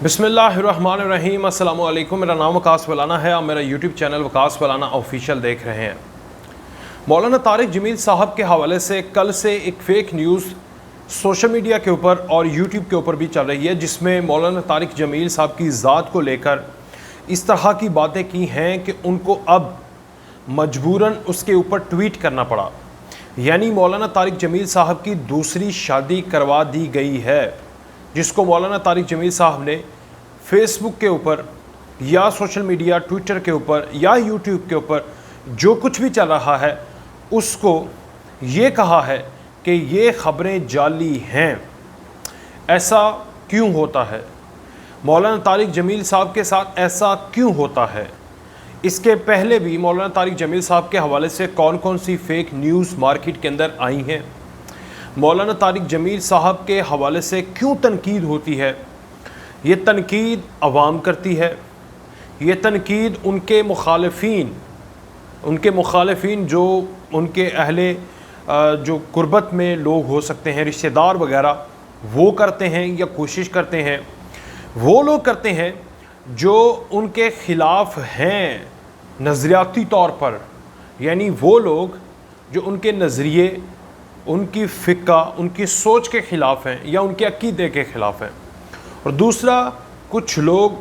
बिस्मिल्लाहिर्रहमानिर्रहीम। अस्सलाम वालेकुम। मेरा नाम वकास वलाना है। आप मेरा यूट्यूब चैनल वकास वलाना ऑफिशियल देख रहे हैं। मौलाना तारिक जमील साहब के हवाले से कल से एक फ़ेक न्यूज़ सोशल मीडिया के ऊपर और यूट्यूब के ऊपर भी चल रही है, जिसमें मौलाना तारिक जमील साहब की ज़ात को लेकर इस तरह की बातें की हैं कि उनको अब मजबूरन उसके ऊपर ट्वीट करना पड़ा। यानी मौलाना तारिक जमील साहब की दूसरी शादी करवा दी गई है, जिसको मौलाना तारिक जमील साहब ने फेसबुक के ऊपर या सोशल मीडिया ट्विटर के ऊपर या यूट्यूब के ऊपर जो कुछ भी चल रहा है उसको ये कहा है कि ये ख़बरें जाली हैं। ऐसा क्यों होता है? मौलाना तारिक जमील साहब के साथ ऐसा क्यों होता है? इसके पहले भी मौलाना तारिक जमील साहब के हवाले से कौन कौन सी फ़ेक न्यूज़ मार्केट के अंदर आई हैं? मौलाना तारिक जमील साहब के हवाले से क्यों तनकीद होती है? ये तनकीद अवाम करती है, ये तनकीद उनके मुखालिफिन जो उनके अहले जो कुर्बत में लोग हो सकते हैं, रिश्तेदार वगैरह, वो करते हैं या कोशिश करते हैं। वो लोग करते हैं जो उनके ख़िलाफ़ हैं नज़रियाती तौर पर, यानी वो लोग जो उनके नज़रिए, उनकी फ़िक्र, उनकी सोच के ख़िलाफ़ हैं या उनके अक़ीदे के ख़िलाफ़ हैं। और दूसरा, कुछ लोग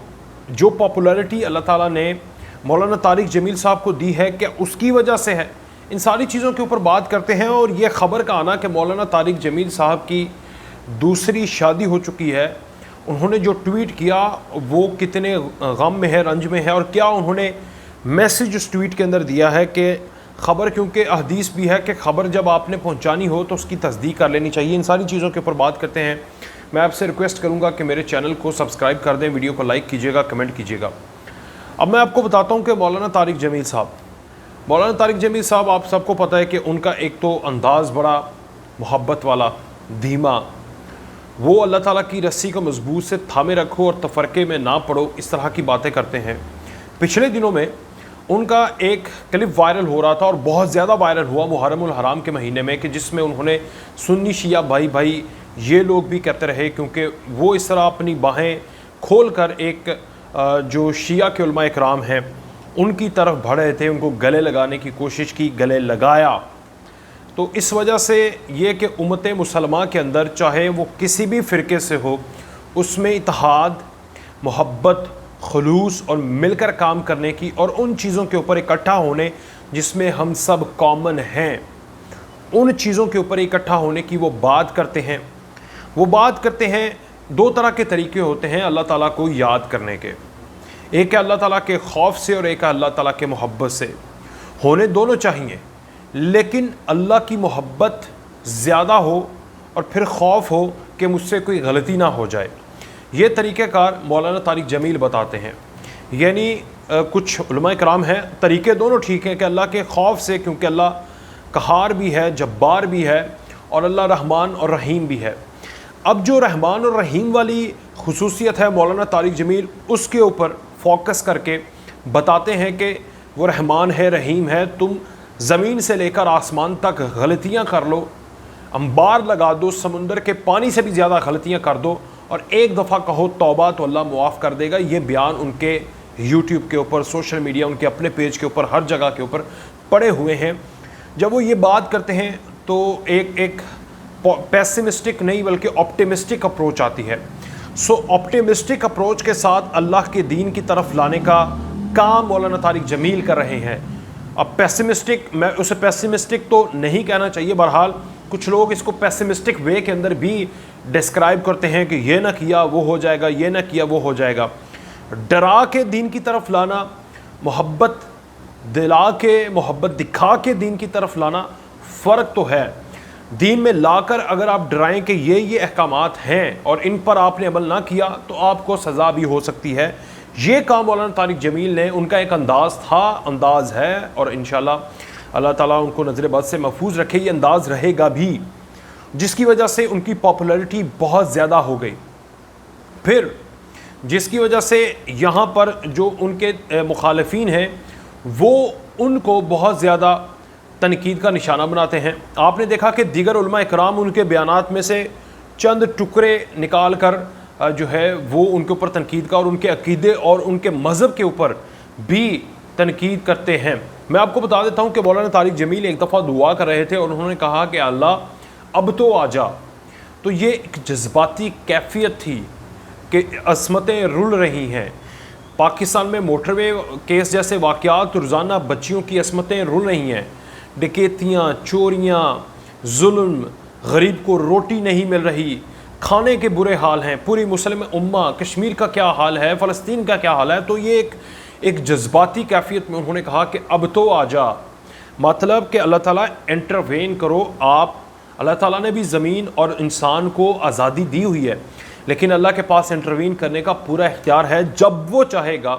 जो पॉपुलैरिटी अल्लाह ताला ने मौलाना तारिक जमील साहब को दी है कि उसकी वजह से है, इन सारी चीज़ों के ऊपर बात करते हैं। और ये ख़बर का आना कि मौलाना तारिक जमील साहब की दूसरी शादी हो चुकी है, उन्होंने जो ट्वीट किया वो कितने गम में है, रंज में है, और क्या उन्होंने मैसेज उस ट्वीट के अंदर दिया है कि ख़बर, क्योंकि हदीस भी है कि ख़बर जब आपने पहुंचानी हो तो उसकी तस्दीक कर लेनी चाहिए। इन सारी चीज़ों के ऊपर बात करते हैं। मैं आपसे रिक्वेस्ट करूंगा कि मेरे चैनल को सब्सक्राइब कर दें, वीडियो को लाइक कीजिएगा, कमेंट कीजिएगा। अब मैं आपको बताता हूं कि मौलाना तारिक जमील साहब आप सबको पता है कि उनका एक तो अंदाज़ बड़ा मोहब्बत वाला, धीमा, वो अल्लाह ताला की रस्सी को मजबूत से थामे रखो और तफरके में ना पड़ो, इस तरह की बातें करते हैं। पिछले दिनों में उनका एक क्लिप वायरल हो रहा था और बहुत ज़्यादा वायरल हुआ मुहर्रमुल हराम के महीने में, कि जिसमें उन्होंने सुन्नी शिया भाई ये लोग भी कहते रहे, क्योंकि वो इस तरह अपनी बाहें खोल कर एक जो शिया के उलमा इकराम हैं उनकी तरफ बढ़ रहे थे, उनको गले लगाने की कोशिश की, गले लगाया। तो इस वजह से ये कि उम्मत मुसलमान के अंदर चाहे वो किसी भी फ़िरके से हो, उसमें इत्तेहाद, मोहब्बत, खुलूस और मिलकर काम करने की और उन चीज़ों के ऊपर इकट्ठा होने जिसमें हम सब कॉमन हैं, उन चीज़ों के ऊपर इकट्ठा होने की वो बात करते हैं। वो बात करते हैं, दो तरह के तरीके होते हैं अल्लाह ताला को याद करने के। एक है अल्लाह ताला के खौफ से और एक है अल्लाह ताला के मोहब्बत से। होने दोनों चाहिए, लेकिन अल्लाह की मोहब्बत ज़्यादा हो और फिर खौफ हो कि मुझसे कोई गलती ना हो जाए। ये तरीक़ेकार मौलाना तारिक जमील बताते हैं। यानी कुछ उलमा इकराम हैं, तरीक़े दोनों ठीक हैं कि अल्लाह के खौफ से, क्योंकि अल्लाह कहार भी है, जब्बार भी है, और अल्लाह रहमान और रहीम भी है। अब जो रहमान और रहीम वाली खुसूसियत है मौलाना तारिक जमील, उसके ऊपर फोकस करके बताते हैं कि वो रहमान है, रहीम है, तुम ज़मीन से लेकर आसमान तक गलतियाँ कर लो, अंबार लगा दो, समुंदर के पानी से भी ज़्यादा गलतियाँ कर दो, और एक दफ़ा कहो तौबा तो अल्लाह मुआफ़ कर देगा। ये बयान उनके यूट्यूब के ऊपर, सोशल मीडिया, उनके अपने पेज के ऊपर, हर जगह के ऊपर पड़े हुए हैं। जब वो ये बात करते हैं तो एक पेसिमिस्टिक नहीं बल्कि ऑप्टिमिस्टिक अप्रोच आती है। सो ऑप्टिमिस्टिक अप्रोच के साथ अल्लाह के दीन की तरफ लाने का काम मौलाना तारिक जमील कर रहे हैं। अब पेसिमिस्टिक, मैं उसे पेसिमिस्टिक तो नहीं कहना चाहिए, बहरहाल कुछ लोग इसको पेसिमिस्टिक वे के अंदर भी डिस्क्राइब करते हैं कि ये ना किया वो हो जाएगा, ये ना किया वो हो जाएगा। डरा के दीन की तरफ लाना, मोहब्बत दिला के, मोहब्बत दिखा के दीन की तरफ लाना, फ़र्क तो है। दीन में लाकर अगर आप डराएं कि ये अहकामात हैं और इन पर आपने अमल ना किया तो आपको सज़ा भी हो सकती है। ये काम मौलाना तारिक जमील ने, उनका एक अंदाज़ था, अंदाज़ है, और इंशाअल्लाह अल्लाह ताला उनको नज़र बद से महफूज रखे, ये अंदाज़ रहेगा भी, जिसकी वजह से उनकी पॉपुलैरिटी बहुत ज़्यादा हो गई। फिर जिसकी वजह से यहाँ पर जो उनके मुखालिफिन हैं वो उनको बहुत ज़्यादा तनकीद का निशाना बनाते हैं। आपने देखा कि दीगर उलमा इकराम उनके बयानात में से चंद टुकड़े निकाल कर جو ہے وہ ان کے اوپر تنقید کا اور ان کے عقیدے اور ان کے مذہب کے اوپر بھی تنقید کرتے ہیں۔ میں آپ کو بتا دیتا ہوں کہ مولانا طارق جمیل ایک دفعہ دعا کر رہے تھے اور انہوں نے کہا کہ اللہ اب تو آ جا۔ تو یہ ایک جذباتی کیفیت تھی کہ عصمتیں رل رہی ہیں۔ پاکستان میں موٹر وے کیس جیسے واقعات، روزانہ بچیوں کی عصمتیں رل رہی ہیں، ڈکیتیاں، چوریاں، ظلم، غریب کو روٹی نہیں مل رہی، کھانے کے برے حال ہیں، پوری مسلم امہ، کشمیر کا کیا حال ہے، فلسطین کا کیا حال ہے۔ تو یہ ایک جذباتی کیفیت میں انہوں نے کہا کہ اب تو آ جا، مطلب کہ اللہ تعالیٰ انٹروین کرو۔ اللہ تعالیٰ نے بھی زمین اور انسان کو آزادی دی ہوئی ہے، لیکن اللہ کے پاس انٹروین کرنے کا پورا اختیار ہے، جب وہ چاہے گا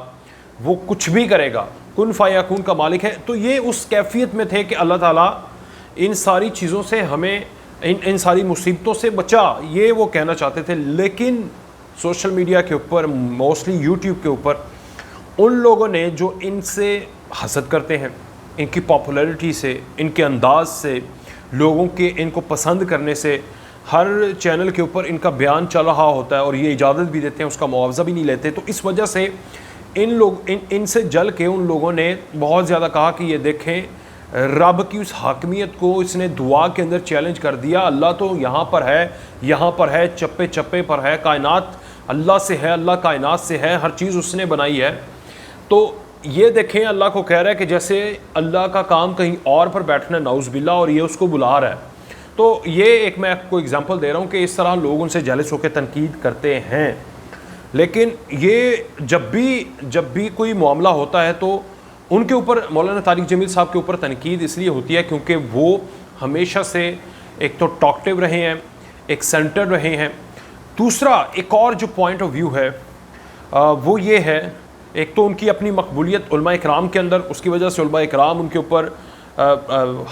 وہ کچھ بھی کرے گا، کن فیکون کا مالک ہے۔ تو یہ اس کیفیت میں تھے کہ اللہ تعالیٰ ان ساری چیزوں سے ہمیں ان ساری مصیبتوں سے بچا، یہ وہ کہنا چاہتے تھے۔ لیکن سوشل میڈیا کے اوپر، موسٹلی یوٹیوب کے اوپر، ان لوگوں نے جو ان سے حسد کرتے ہیں، ان کی پاپولیرٹی سے، ان کے انداز سے، لوگوں کے ان کو پسند کرنے سے، ہر چینل کے اوپر ان کا بیان چل رہا ہوتا ہے اور یہ اجازت بھی دیتے ہیں، اس کا معاوضہ بھی نہیں لیتے۔ تو اس وجہ سے ان سے جل کے ان لوگوں نے بہت زیادہ کہا کہ یہ دیکھیں، رب کی اس حاکمیت کو اس نے دعا کے اندر چیلنج کر دیا۔ اللہ تو یہاں پر ہے، چپے چپے پر ہے، کائنات اللہ سے ہے، اللہ کائنات سے ہے، ہر چیز اس نے بنائی ہے۔ تو یہ دیکھیں، اللہ کو کہہ رہا ہے کہ جیسے اللہ کا کام کہیں اور پر بیٹھنا ہے، نعوذ باللہ، اور یہ اس کو بلا رہا ہے۔ تو یہ ایک میں آپ کو اگزامپل دے رہا ہوں کہ اس طرح لوگ ان سے جیلس ہو کے تنقید کرتے ہیں۔ لیکن یہ جب بھی کوئی معاملہ ہوتا ہے تو ان کے اوپر، مولانا طارق جمیل صاحب کے اوپر تنقید اس لیے ہوتی ہے کیونکہ وہ ہمیشہ سے ایک تو ٹاکٹیو رہے ہیں، ایک سینٹرڈ رہے ہیں۔ دوسرا ایک اور جو پوائنٹ آف ویو ہے وہ یہ ہے، ایک تو ان کی اپنی مقبولیت علماء اکرام کے اندر، اس کی وجہ سے علماء اکرام ان کے اوپر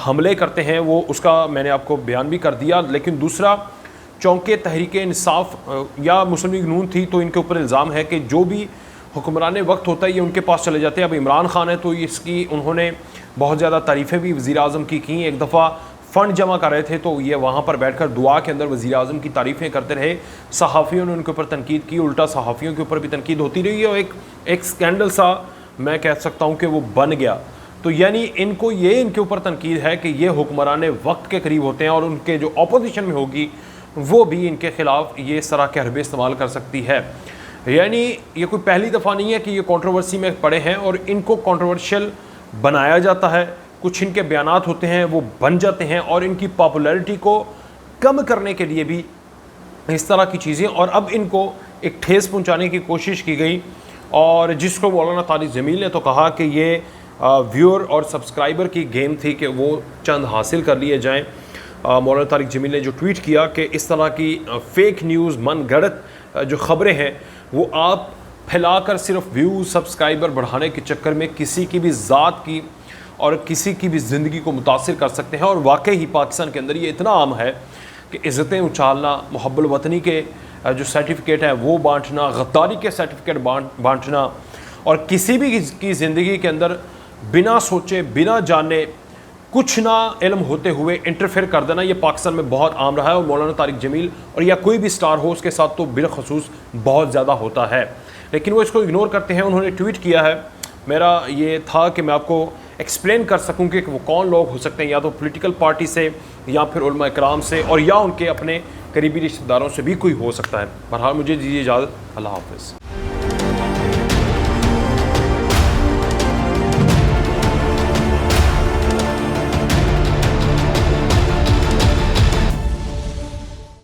حملے کرتے ہیں، وہ اس کا میں نے آپ کو بیان بھی کر دیا۔ لیکن دوسرا، چونکہ تحریک انصاف یا مسلم لیگ نون تھی تو ان کے اوپر الزام ہے کہ جو بھی حکمران وقت ہوتا ہے یہ ان کے پاس چلے جاتے ہیں۔ اب عمران خان ہے تو اس کی انہوں نے بہت زیادہ تعریفیں بھی وزیر اعظم کی کیں۔ ایک دفعہ فنڈ جمع کر رہے تھے تو یہ وہاں پر بیٹھ کر دعا کے اندر وزیر اعظم کی تعریفیں کرتے رہے۔ صحافیوں نے ان کے اوپر تنقید کی، الٹا صحافیوں کے اوپر بھی تنقید ہوتی رہی اور ایک سکینڈل سا میں کہہ سکتا ہوں کہ وہ بن گیا۔ تو یعنی ان کے اوپر تنقید ہے کہ یہ حکمران وقت کے قریب ہوتے ہیں اور ان کے جو اپوزیشن میں ہوگی وہ بھی ان کے خلاف یہ اس طرح کے حربے استعمال کر سکتی ہے۔ یعنی یہ کوئی پہلی دفعہ نہیں ہے کہ یہ کنٹروورسی میں پڑے ہیں اور ان کو کنٹروورشل بنایا جاتا ہے، کچھ ان کے بیانات ہوتے ہیں وہ بن جاتے ہیں اور ان کی پاپولیرٹی کو کم کرنے کے لیے بھی اس طرح کی چیزیں، اور اب ان کو ایک ٹھیس پہنچانے کی کوشش کی گئی۔ اور جس کو مولانا طارق جمیل نے تو کہا کہ یہ ویور اور سبسکرائبر کی گیم تھی کہ وہ چند حاصل کر لیے جائیں۔ مولانا طارق جمیل نے جو ٹویٹ کیا کہ اس طرح کی فیک نیوز، من گھڑت جو خبریں ہیں وہ آپ پھیلا کر صرف ویوز، سبسکرائبر بڑھانے کے چکر میں کسی کی بھی ذات کی اور کسی کی بھی زندگی کو متاثر کر سکتے ہیں۔ اور واقعی ہی پاکستان کے اندر یہ اتنا عام ہے کہ عزتیں اچھالنا، محب الوطنی کے جو سرٹیفکیٹ ہیں وہ بانٹنا، غداری کے سرٹیفکیٹ بانٹنا، اور کسی بھی کی زندگی کے اندر بنا سوچے، بنا جانے، کچھ نہ علم ہوتے ہوئے انٹرفیئر کر دینا، یہ پاکستان میں بہت عام رہا ہے۔ اور مولانا طارق جمیل اور یا کوئی بھی سٹار ہو اس کے ساتھ تو بالخصوص بہت زیادہ ہوتا ہے، لیکن وہ اس کو اگنور کرتے ہیں۔ انہوں نے ٹویٹ کیا ہے، میرا یہ تھا کہ میں آپ کو ایکسپلین کر سکوں کہ وہ کون لوگ ہو سکتے ہیں، یا تو پولیٹیکل پارٹی سے یا پھر علماء اکرام سے اور یا ان کے اپنے قریبی رشتہ داروں سے بھی کوئی ہو سکتا ہے۔ بہرحال مجھے دیجیے اجازت، اللہ حافظ۔